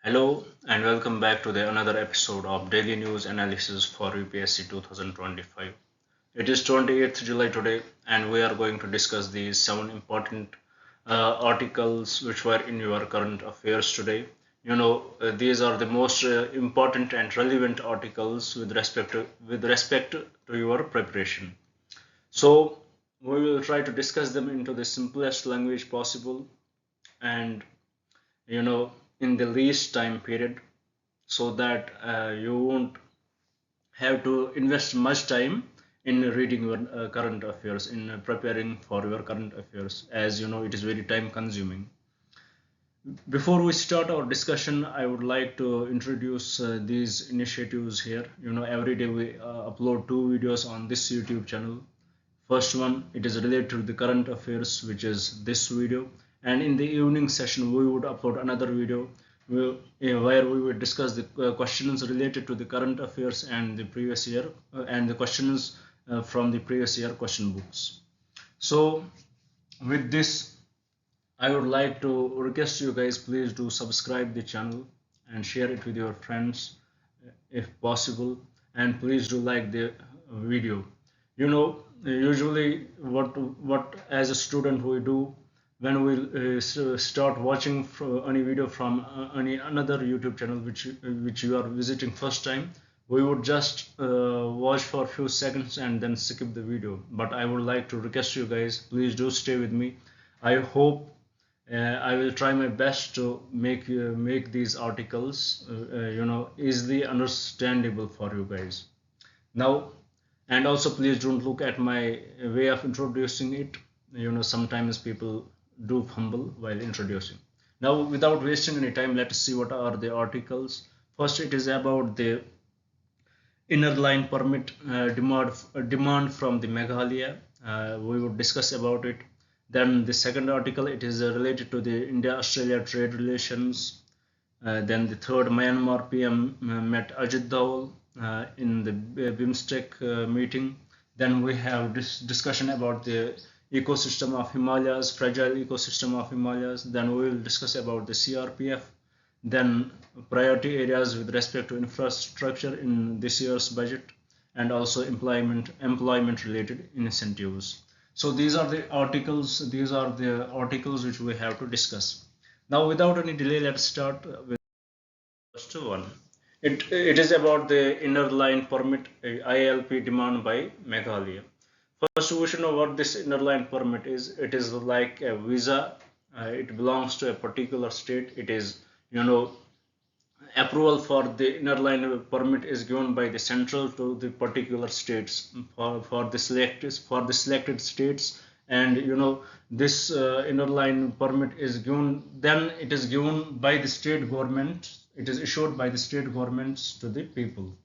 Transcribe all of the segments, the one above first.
Hello and welcome back to the another episode of Daily News Analysis for UPSC 2025. It is 28th July today and we are going to discuss these 7 important articles which were in your current affairs today. These are the most important and relevant articles with respect to your preparation. So we will try to discuss them into the simplest language possible and you know in the least time period so that you won't have to invest much time in reading your current affairs in preparing for your current affairs, as you know it is very time consuming. Before we start our discussion, I would like to introduce these initiatives here. Every day we upload two videos on this YouTube channel. First one, it is related to the current affairs, which is this video, and in the evening session we would upload another video where we would discuss the questions related to the current affairs and the previous year and the questions from the previous year question books. So with this, I would like to request you guys, please do subscribe the channel and share it with your friends if possible, and please do like the video. Usually what as a student we do when we start watching any video from any another YouTube channel which you are visiting first time, we would just watch for a few seconds and then skip the video. But I would like to request you guys, please do stay with me. I hope I will try my best to make these articles easily understandable for you guys. Now, and also please don't look at my way of introducing it. Sometimes people do fumble while introducing. Now, without wasting any time, let us see what are the articles. First, it is about the inner line permit demand from the Meghalaya. We would discuss about it. Then the second article, it is related to the India-Australia trade relations. Then the third, Myanmar PM met Ajit Dawal in the BIMSTEC meeting. Then we have this discussion about the ecosystem of Himalayas, fragile ecosystem of Himalayas. Then we will discuss about the CRPF. Then priority areas with respect to infrastructure in this year's budget, and also employment related incentives. So these are the articles which we have to discuss. Now, without any delay, let's start with the first one. It is about the inner line permit ILP demand by Meghalaya. First, we should know what this inner line permit is. It is like a visa. It belongs to a particular state. It is, approval for the inner line permit is given by the central to the particular states for the selected states. And this inner line permit is given, then it is given by the state government. It is issued by the state governments to the people.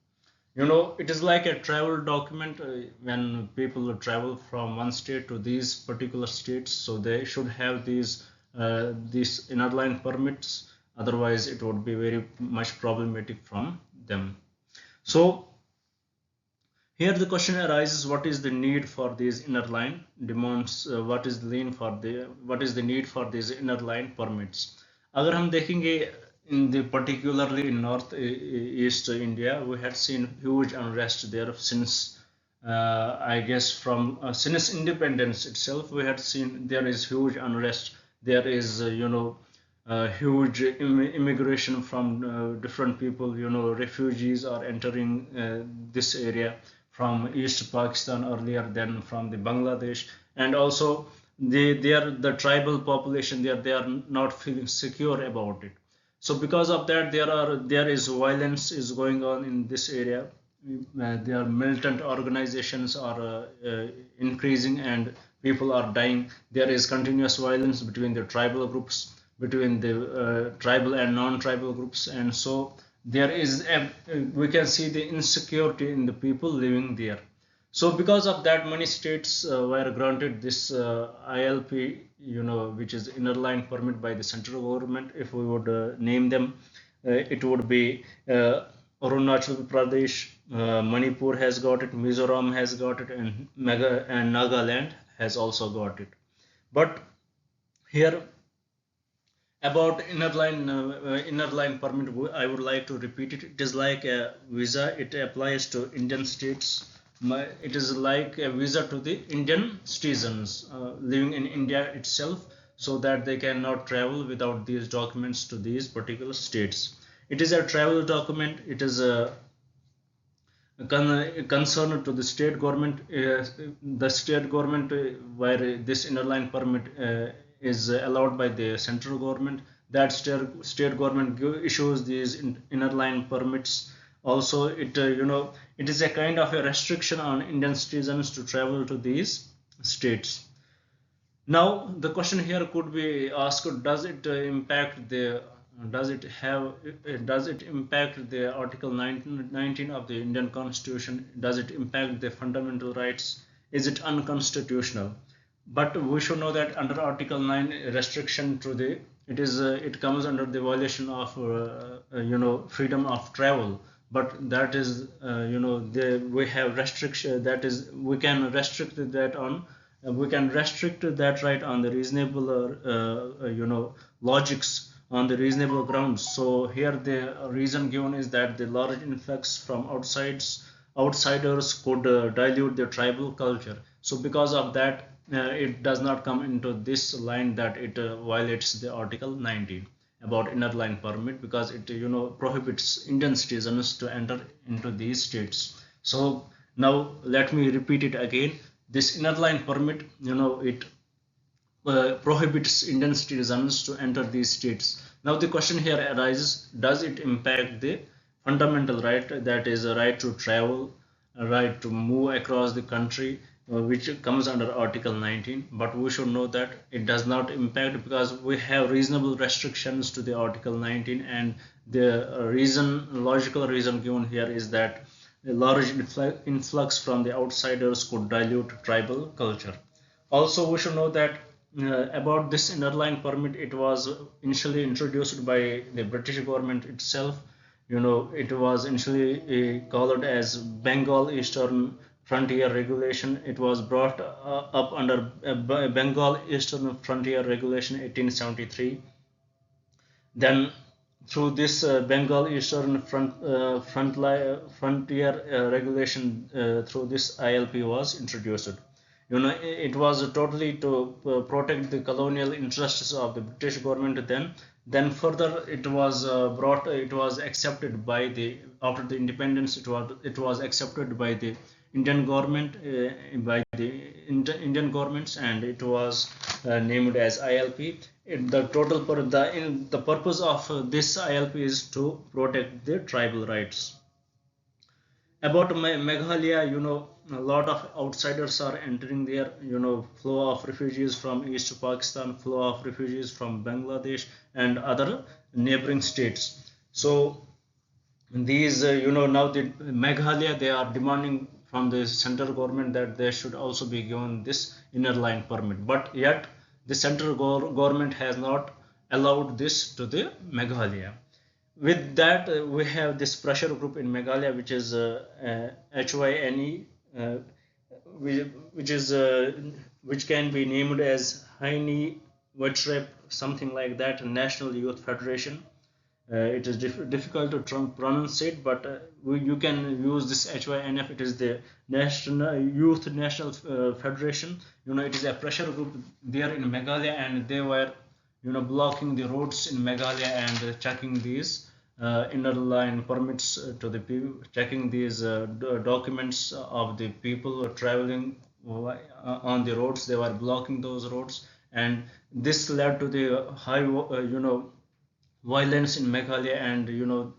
It is like a travel document when people travel from one state to these particular states, so they should have these inner line permits. Otherwise it would be very much problematic from them. So here the question arises, what is the need for these inner line demands, what is the need for these inner line permits? अगर हम देखेंगे in the particularly in north east India, we had seen huge unrest there since I guess from since independence itself. We had seen there is huge unrest. There is huge immigration from different people. Refugees are entering this area from East Pakistan earlier, then from the Bangladesh, and also they are the tribal population there. They are not feeling secure about it. So because of that, there is violence is going on in this area. There are militant organizations are increasing and people are dying. There is continuous violence between the tribal groups, between the tribal and non-tribal groups, and so there is we can see the insecurity in the people living there. So because of that, many states were granted this ILP, which is inner line permit by the central government. If we would name them, it would be Arunachal Pradesh, Manipur has got it, Mizoram has got it, and Nagaland has also got it. But here About inner line permit, I would like to repeat it. It is like a visa. It applies to Indian states. It is like a visa to the Indian citizens living in India itself, so that they cannot travel without these documents to these particular states. It is a travel document. It is a concern to the state government. The state government where this inner line permit is allowed by the central government, that state government issues these inner line permits. Also, it is a kind of a restriction on Indian citizens to travel to these states. Now, the question here could be asked: does it impact the does it impact the Article 19 of the Indian Constitution? Does it impact the fundamental rights? Is it unconstitutional? But we should know that under Article 9, restriction to the it comes under the violation of freedom of travel. But that is we have restriction, that is we can restrict that on we can restrict that right on the reasonable logics, on the reasonable grounds. So here the reason given is that the large influx from outsiders could dilute the tribal culture. So because of that, it does not come into this line that it violates the Article 19 about inner line permit, because it prohibits Indian citizens to enter into these states. So now let me repeat it again. This inner line permit, it prohibits Indian citizens to enter these states. Now the question here arises: does it impact the fundamental right, that is a right to travel, a right to move across the country, which comes under Article 19? But we should know that it does not impact, because we have reasonable restrictions to the Article 19, and the logical reason given here is that a large influx from the outsiders could dilute tribal culture. Also, we should know that about this inner line permit, it was initially introduced by the British government itself. It was initially called as Bengal Eastern Frontier Regulation. It was brought up under Bengal Eastern Frontier Regulation 1873. Then through this Bengal Eastern Frontier Regulation, through this ILP was introduced. It was totally to protect the colonial interests of the British government. Then further it was it was accepted by the, after the independence, it was accepted by the Indian government, by the Indian governments, and it was named as ILP. The purpose of this ILP is to protect the tribal rights. About Meghalaya, a lot of outsiders are entering there. Flow of refugees from East Pakistan, flow of refugees from Bangladesh and other neighboring states. So these, now the Meghalaya, they are demanding from the central government that they should also be given this inner line permit. But yet the central government has not allowed this to the Meghalaya. With that, we have this pressure group in Meghalaya, which is HYNE, which can be named as Haini Wetrep, something like that, National Youth Federation. It is difficult to pronounce it, but you can use this HYNF. It is the National Federation. It is a pressure group there in Meghalaya, and they were blocking the roads in Meghalaya and checking these inner line permits to the people, checking these documents of the people traveling on the roads. They were blocking those roads, and this led to the high violence in Meghalaya. And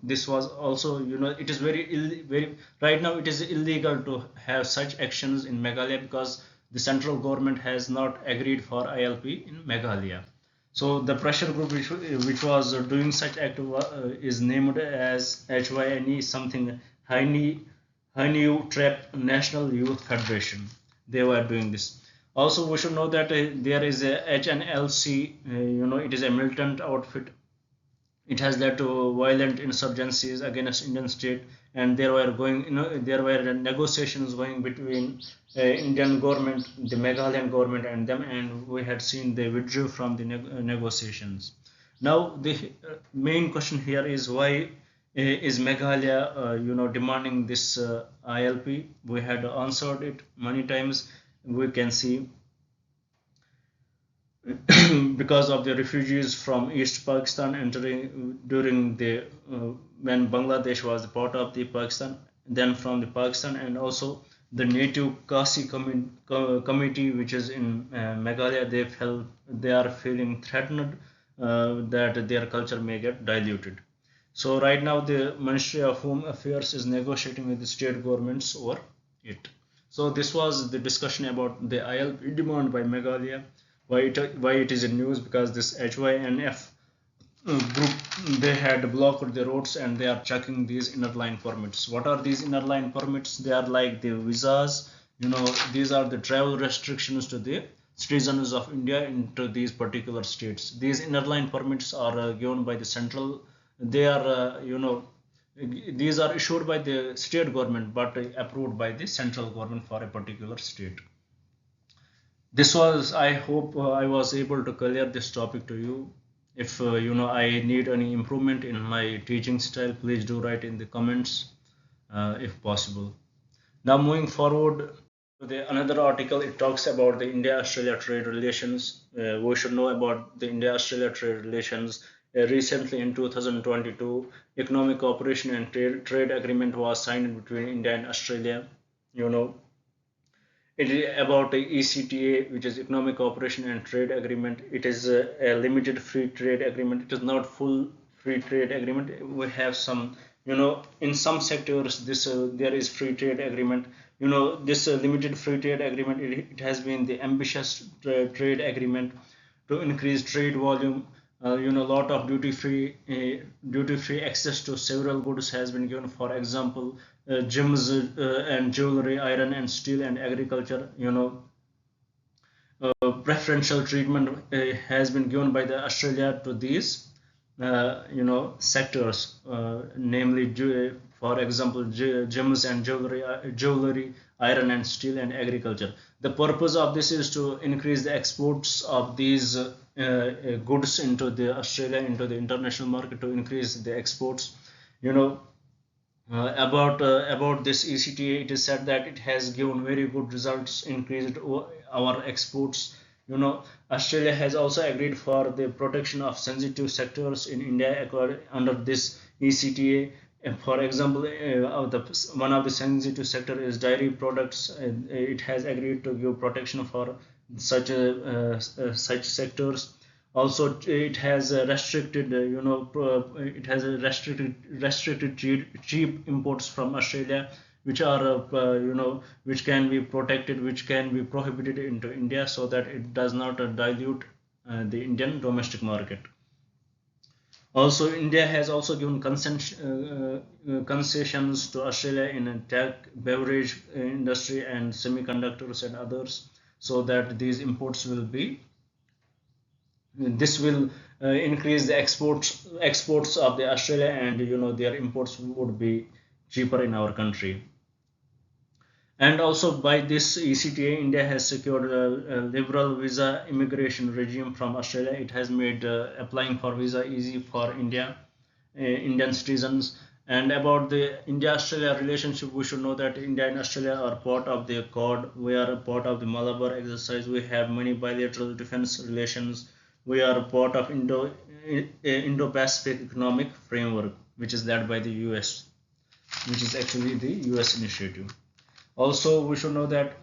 this was also, it is very right now it is illegal to have such actions in Meghalaya, because the central government has not agreed for ILP in Meghalaya. So the pressure group which was doing such act is named as HYNE something, Haini Trap National Youth Federation. They were doing this. Also, we should know that there is a HNLC. It is a militant outfit. It has led to violent insurgencies against Indian state, and there were negotiations going between Indian government, the Meghalayan government, and them, and we had seen they withdrew from the negotiations. Now the main question here is why is Meghalaya demanding this ILP? We had answered it many times. We can see because of the refugees from East Pakistan entering during the when Bangladesh was part of the Pakistan, then from the Pakistan, and also the native Kasi committee which is in Meghalaya, they are feeling threatened that their culture may get diluted. So right now the Ministry of Home Affairs is negotiating with the state governments over it. So this was the discussion about the ILP demand by Meghalaya. Why it is in news? Because this HYNF group, they had blocked the roads and they are checking these inner line permits. What are these inner line permits? They are like the visas. These are the travel restrictions to the citizens of India into these particular states. These inner line permits are given by the central. They are these are issued by the state government but approved by the central government for a particular state. This was, I hope I was able to clear this topic to you. If I need any improvement in my teaching style, please do write in the comments if possible. Now moving forward to the another article, it talks about the India Australia trade relations. We should know about the India Australia trade relations. Recently in 2022, economic cooperation and trade agreement was signed between India and Australia. you know it is about the ECTA, which is Economic Cooperation and Trade Agreement. It is a limited free trade agreement. It is not full free trade agreement. We have some, in some sectors, this there is free trade agreement. This limited free trade agreement. It has been the ambitious trade agreement to increase trade volume. Lot of duty free access to several goods has been given. For example, gems and jewelry, iron and steel and agriculture. Preferential treatment has been given by the Australia to these sectors, namely for example gems and jewelry, iron and steel and agriculture. The purpose of this is to increase the exports of these goods into the Australia, into the international market, to increase the exports. About this ECTA, it is said that it has given very good results, increased our exports. Australia has also agreed for the protection of sensitive sectors in India under this ECTA. For example, one of the sensitive sector is dairy products. It has agreed to give protection for such sectors. Also, it has restricted, it has restricted cheap imports from Australia, which are, which can be protected, which can be prohibited into India, so that it does not dilute the Indian domestic market. Also, India has also given concessions to Australia in tech, beverage industry, and semiconductors and others, so that these imports will be. This will increase the exports of the Australia, and their imports would be cheaper in our country. And also by this ECTA, India has secured a liberal visa immigration regime from Australia. It has made applying for visa easy for Indian citizens. And about the India-Australia relationship, we should know that India and Australia are part of the Quad. We are a part of the Malabar exercise. We have many bilateral defense relations. We are part of Indo-Pacific Economic Framework, which is led by the US, which is actually the US initiative. Also, we should know that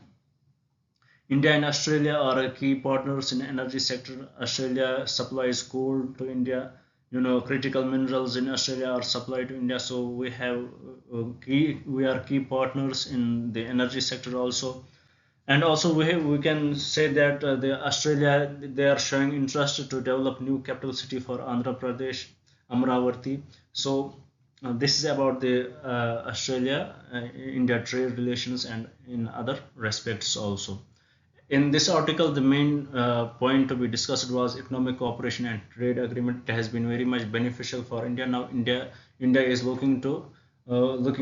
India and Australia are key partners in energy sector. Australia supplies coal to India. Critical minerals in Australia are supplied to India. So we are key partners in the energy sector also. And also we can say that the Australia, they are showing interest to develop new capital city for Andhra Pradesh, Amravati. So this is about the Australia-India trade relations and in other respects also. In this article, the main point to be discussed was economic cooperation and trade agreement. It has been very much beneficial for India. Now India is looking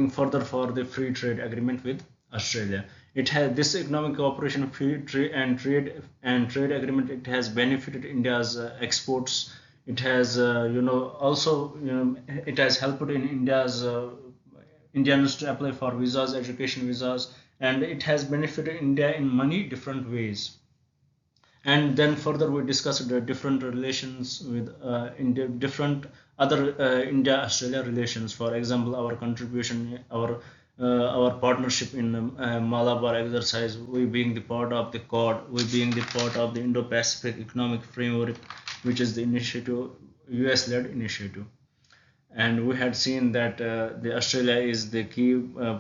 further for the free trade agreement with Australia. It has this economic cooperation, free trade and trade agreement. It has benefited India's exports. It has also it has helped in India's Indians to apply for visas, education visas, and it has benefited India in many different ways. And then further we discussed the different relations with India, different other India Australia relations. For example, our contribution, our partnership in Malabar exercise, we being the part of the Quad, we being the part of the Indo-Pacific Economic Framework, which is the initiative, US led initiative. And we had seen that the Australia is the key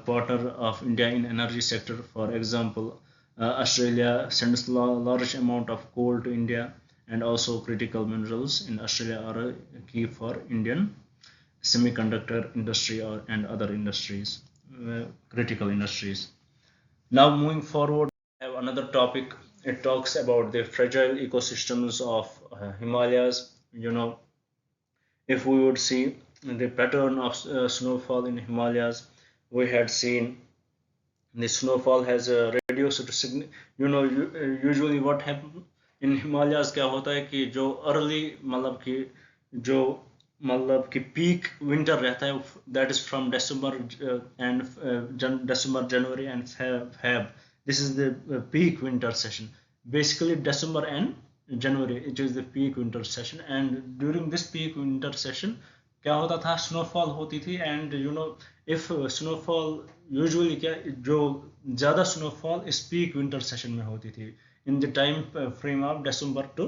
partner of India in energy sector. For example, Australia sends large amount of coal to India, and also critical minerals in Australia are key for Indian semiconductor industry and other industries, critical industries. Now moving forward, I have another topic. It talks about the fragile ecosystems of Himalayas. If we would see the pattern of snowfall in Himalayas, we had seen the snowfall has reduced to usually what happen in Himalayas क्या होता है कि जो early जो peak winter रहता है, that is from December and December, January and Feb. This is the peak winter session. Basically December and January, it is the peak winter session, and during this peak winter session क्या होता था, snowfall होती थी. And if snowfall usually क्या जो ज़्यादा snowfall इस peak winter session में होती थी in the time frame of December to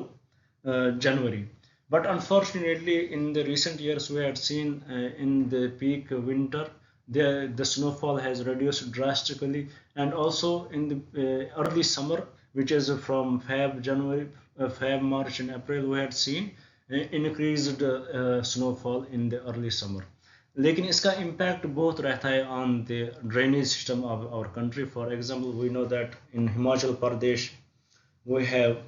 January. But unfortunately in the recent years we had seen in the peak winter the snowfall has reduced drastically, and also in the early summer, which is from Feb, March and April, we had seen increased snowfall in the early summer. लेकिन इसका impact बहुत रहता है on the drainage system of our country. For example, we know that in Himachal Pradesh we have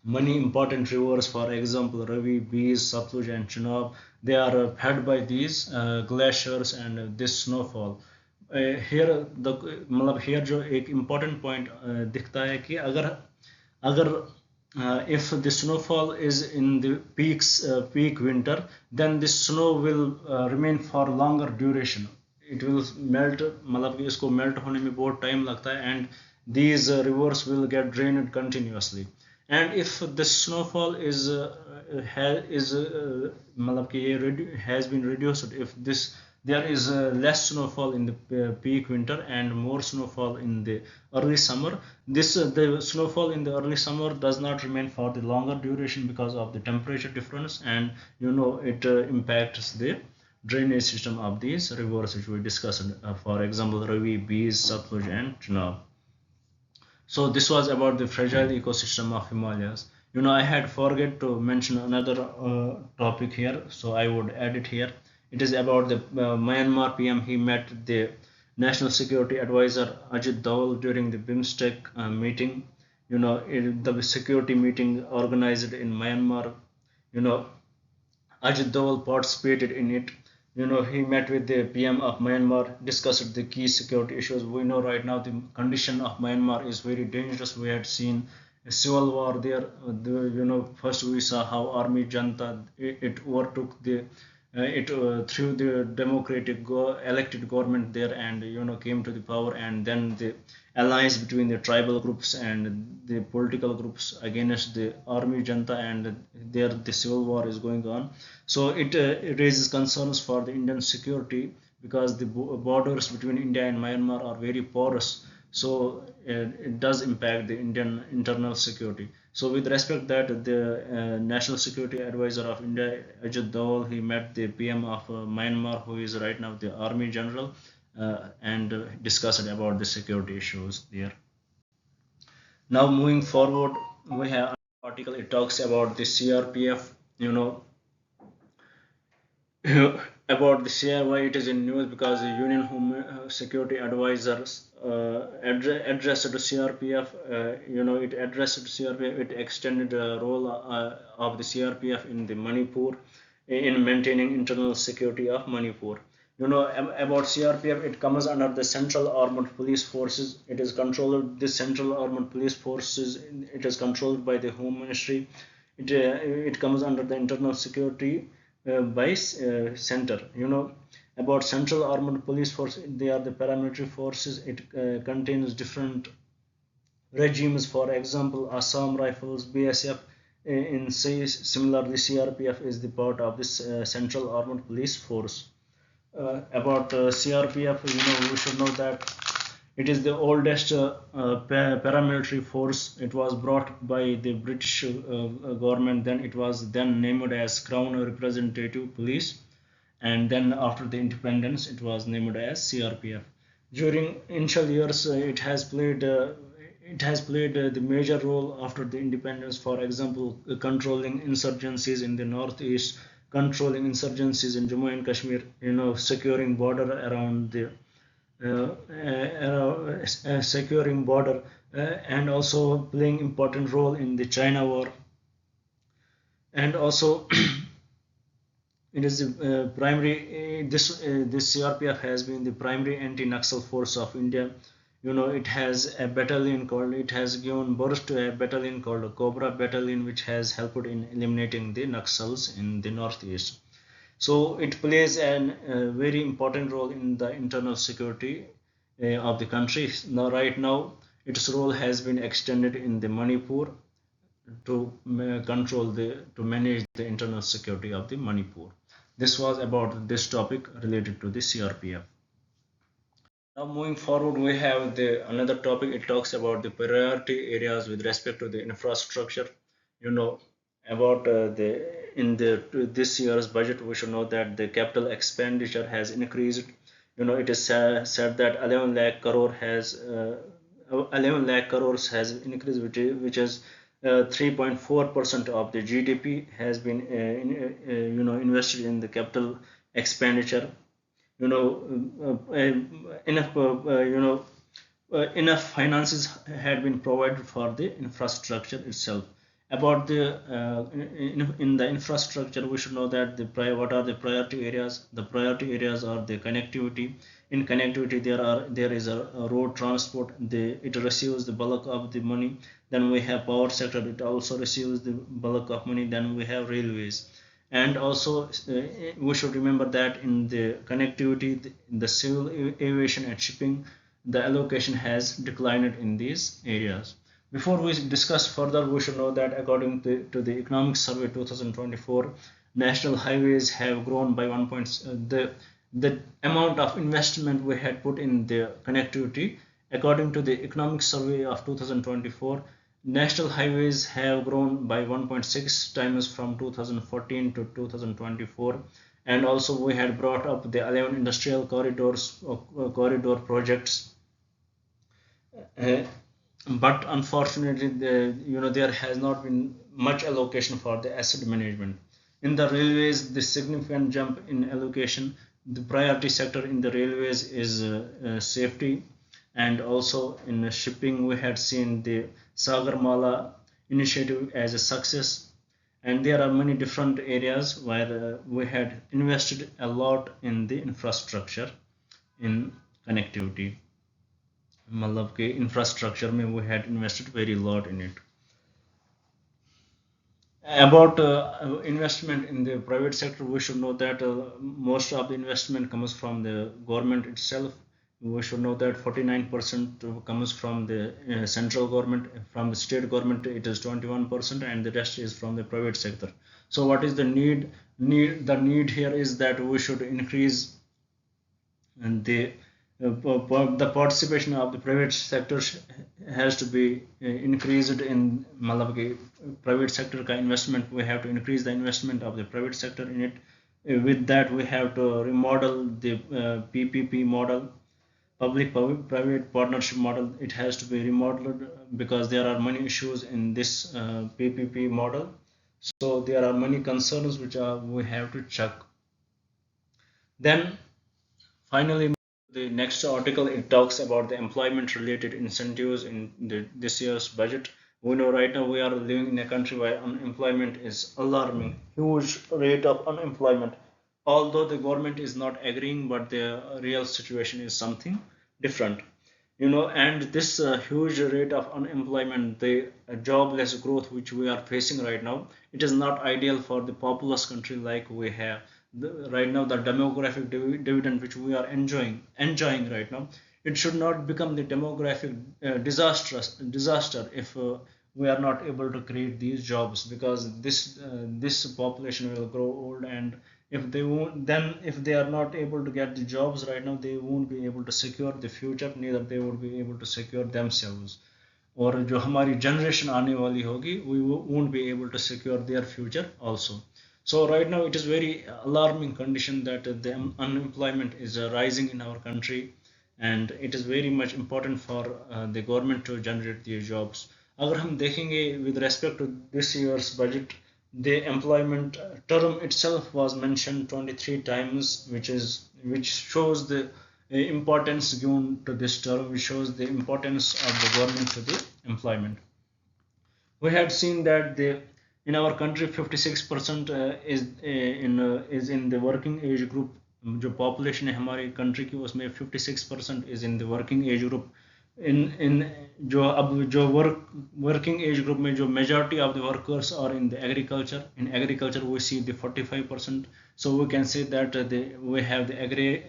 many important rivers. For example, Ravi, Beas, Satluj and Chenab. They are fed by these glaciers and this snowfall. Here the मतलब here जो एक important point दिखता है कि अगर if the snowfall is in the peak winter, then the snow will remain for longer duration. It will melt, मतलब कि इसको melt होने में बहुत time लगता है, and these rivers will get drained continuously. And if the snowfall मतलब कि ये has been reduced, if there is less snowfall in the peak winter and more snowfall in the early summer, the snowfall in the early summer does not remain for the longer duration because of the temperature difference, and it impacts the drainage system of these rivers which we discussed, for example Ravi, Beas, Satluj and Chenab. So this was about the fragile ecosystem of Himalayas. I had forget to mention another topic here, so I would add it here. It is about the Myanmar PM. He met the National Security Advisor Ajit Doval during the BIMSTEC meeting. The security meeting organized in Myanmar. Ajit Doval participated in it. He met with the PM of Myanmar, discussed the key security issues. We know right now the condition of Myanmar is very dangerous. We had seen a civil war there. First we saw how Army Junta it overtook it through the democratic elected government there, and came to the power, and then the alliance between the tribal groups and the political groups against the Army Junta, and there the civil war is going on. So it raises concerns for the Indian security, because the borders between India and Myanmar are very porous. So it does impact the Indian internal security. So with respect that the National Security Advisor of India, Ajit Doval, he met the PM of Myanmar, who is right now the Army General, and discussed about the security issues there. Now moving forward, we have an article. It talks about the CRPF. About the CI, why it is in news, because the Union Home Security Advisors addressed to CRPF. It addressed to CRPF. It extended the role of the CRPF in the Manipur, in maintaining internal security of Manipur. About CRPF, it comes under the Central Armed Police Forces. It is controlled. The Central Armed Police Forces, it is controlled by the Home Ministry. it comes under the internal security by center. About Central Armed Police Force, they are the paramilitary forces. It contains different regimes, for example Assam Rifles, BSF. In say similarly CRPF is the part of this Central Armed Police Force. About CRPF, we should know that it is the oldest paramilitary force. It was brought by the British government. Then it was then named as Crown Representative Police, and then after the independence, it was named as CRPF. During initial years, it has played the major role after the independence. For example, controlling insurgencies in the northeast, controlling insurgencies in Jammu and Kashmir, securing border around the securing border, and also playing important role in the China war. And also it is the primary this CRPF has been the primary anti-Naxal force of India. It has a battalion called it has given birth to a battalion called a Cobra Battalion, which has helped in eliminating the Naxals in the northeast. So it plays a very important role in the internal security of the country. Now, right now, its role has been extended in the Manipur to to manage the internal security of the Manipur. This was about this topic related to the CRPF. Now moving forward, we have the another topic. It talks about the priority areas with respect to the infrastructure. You know about the in the this year's budget, we should know that the capital expenditure has increased. It is said that 11 lakh crore has 11 lakh crores has increased, which is 3.4% of the GDP has been invested in the capital expenditure. Enough finances had been provided for the infrastructure itself. About the in the infrastructure, we should know that what are the priority areas. The priority areas are the connectivity. In connectivity, there is a road transport. It receives the bulk of the money. Then we have power sector. It also receives the bulk of money. Then we have railways. And also we should remember that in the connectivity, the civil aviation and shipping, the allocation has declined in these areas. Before we discuss further, we should know that according to the Economic Survey 2024, national highways have grown by 1 point. The amount of investment we had put in the connectivity, according to the Economic Survey of 2024, national highways have grown by 1.6 times from 2014 to 2024. And also we had brought up the 11 industrial corridor projects. But unfortunately, there has not been much allocation for the asset management. In the railways, the significant jump in allocation. The priority sector in the railways is safety. And also in shipping, we had seen the Sagarmala initiative as a success. And there are many different areas where we had invested a lot in the infrastructure in connectivity. मतलब के infrastructure में we had invested very lot in it. About investment in the private sector, we should know that most of the investment comes from the government itself. We should know that 49% comes from the central government. From the state government, it is 21%, and the rest is from the private sector. So what is the need? The need here is that we should increase the participation of the private sector has to be increased in private sector ka investment. We have to increase the investment of the private sector in it. With that, we have to remodel the PPP model, public private partnership model. It has to be remodeled because there are many issues in this PPP model. So there are many concerns which we have to check. Then finally, the next article, it talks about the employment related incentives in this year's budget. We know right now we are living in a country where unemployment is alarming, huge rate of unemployment. Although the government is not agreeing, but the real situation is something different. And this huge rate of unemployment, the jobless growth which we are facing right now, it is not ideal for the populous country like we have right now. The demographic dividend which we are enjoying right now, it should not become the demographic disaster if we are not able to create these jobs, because this population will grow old, and if they are not able to get the jobs right now, they won't be able to secure the future, neither they would be able to secure themselves, और जो हमारी generation आने वाली होगी, we won't be able to secure their future also. So right now it is very alarming condition that the unemployment is rising in our country, and it is very much important for the government to generate these jobs. अगर हम देखेंगे with respect to this year's budget, the employment term itself was mentioned 23 times, which shows the importance given to this term, which shows the importance of the government to the employment. We had seen that in our country 56% is in the working age group. जो population है हमारी country की, उसमें 56% is in the working age group. in जो working age group में जो majority of the workers are in the agriculture. In agriculture we see the 45%. So we can say that we have the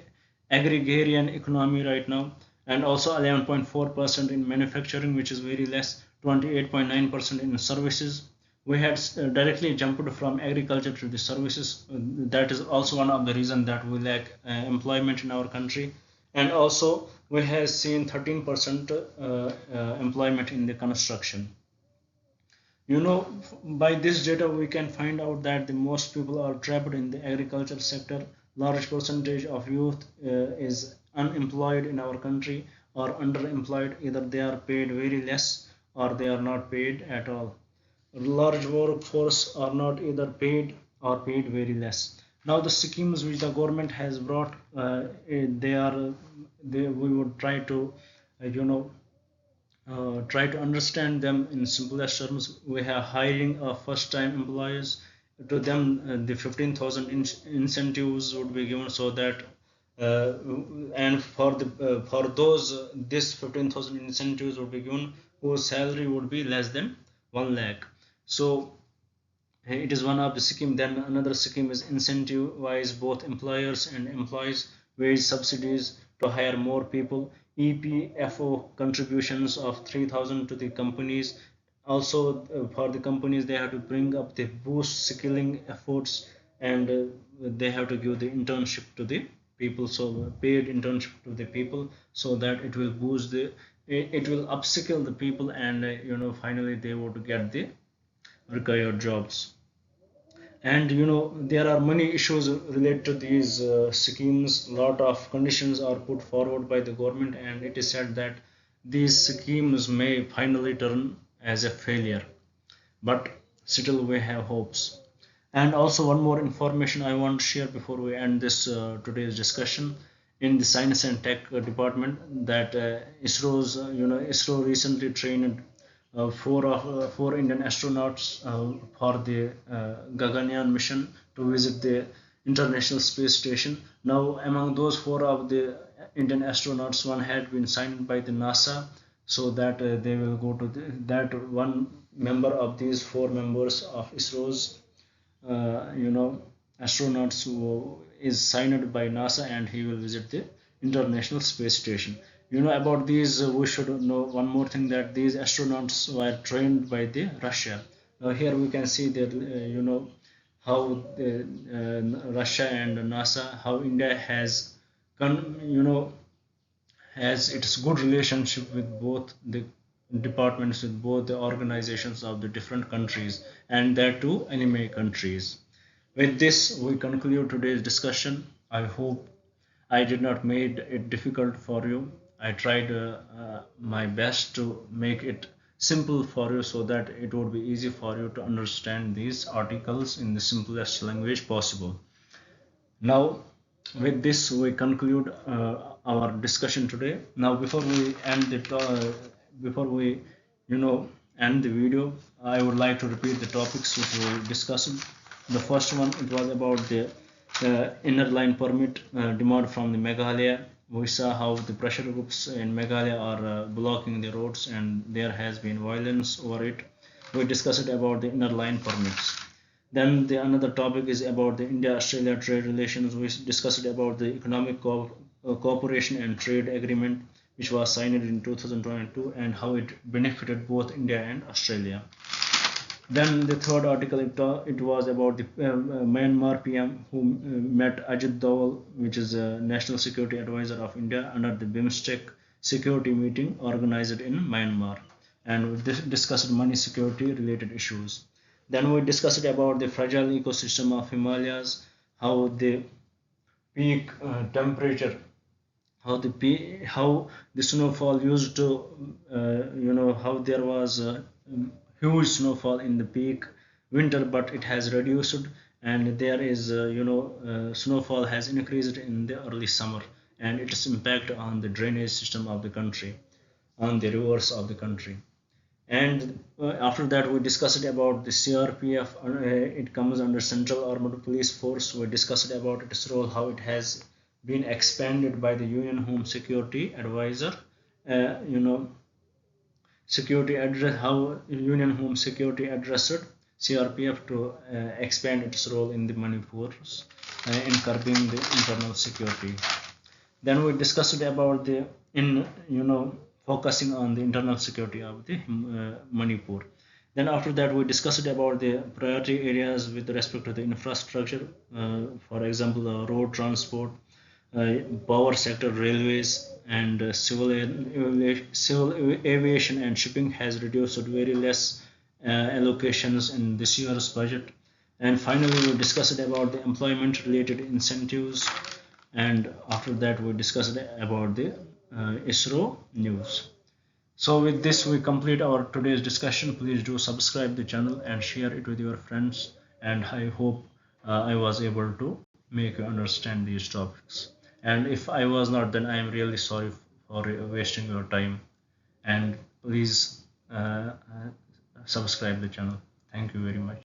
agrarian economy right now, and also 11.4% in manufacturing, which is very less, 28.9% in services. We had directly jumped from agriculture to the services. That is also one of the reasons that we lack employment in our country. And also we have seen 13% employment in the construction. By this data we can find out that the most people are trapped in the agriculture sector. Large percentage of youth is unemployed in our country, or underemployed. Either they are paid very less or they are not paid at all. Large workforce are not either paid or paid very less. Now the schemes which the government has brought, we would try to try to understand them in simplest terms. We have hiring of first time employees. To them the 15,000 incentives would be given, so that and for those this 15,000 incentives would be given whose salary would be less than 1 lakh. So it is one of the scheme. Then another scheme is incentive wise both employers and employees, wage subsidies to hire more people, EPFO contributions of 3,000 to the companies. Also for the companies, they have to bring up the boost skilling efforts, and they have to give the internship to the people, so paid internship to the people, so that it will boost it will upskill the people, and finally they would get the required jobs. And there are many issues related to these schemes. Lot of conditions are put forward by the government, and it is said that these schemes may finally turn as a failure, but still we have hopes. And also one more information I want to share before we end this today's discussion. In the science and tech department, that ISRO recently trained four Indian astronauts for the Gaganyaan mission to visit the International Space Station. Now, among those four of the Indian astronauts, one had been signed by the NASA, so that they will go to that one member of these four members of ISRO's, astronauts who is signed by NASA, and he will visit the International Space Station. About these, we should know one more thing, that these astronauts were trained by the Russia. Now here we can see that how Russia and NASA, how India has has its good relationship with both the departments, with both the organizations of the different countries, and that too enemy countries. With this, we conclude today's discussion. I hope I did not make it difficult for you. I tried my best to make it simple for you, so that it would be easy for you to understand these articles in the simplest language possible. Now, with this, we conclude our discussion today. Now, before we end the video, I would like to repeat the topics which we discussed. The first one, it was about the inner line permit demand from the Meghalaya. we saw how the pressure groups in Meghalaya are blocking the roads and there has been violence over it. We discussed about the inner line permits. Then the another topic is about the India-Australia trade relations. We discussed about the economic cooperation and trade agreement which was signed in 2022 and how it benefited both India and Australia. Then the third article, it was about the Myanmar PM who met Ajit Doval, which is a National Security Advisor of India, under the BIMSTEC security meeting organized in Myanmar. And we discussed money security related issues. Then we discussed about the fragile ecosystem of Himalayas, how the peak temperature, how the snowfall used to, how there was huge snowfall in the peak winter, but it has reduced, and there is snowfall has increased in the early summer, and its impact on the drainage system of the country, on the rivers of the country. And after that we discussed about the CRPF. It comes under Central Armed Police Force. We discussed about its role, how it has been expanded by the Union Home Security Advisor, you know security address, how Union Home Security addressed CRPF to expand its role in the Manipur in curbing the internal security. Then we discussed about the in focusing on the internal security of the Manipur. Then after that we discussed about the priority areas with respect to the infrastructure, for example road transport, power sector, railways, and civil aviation and shipping has reduced very less allocations in this year's budget. And finally we discussed about the employment related incentives, and after that we discussed about the ISRO news. So with this we complete our today's discussion. Please do subscribe the channel and share it with your friends, and I hope I was able to make you understand these topics. And if I was not, then I am really sorry for wasting your time. And please subscribe the channel. Thank you very much.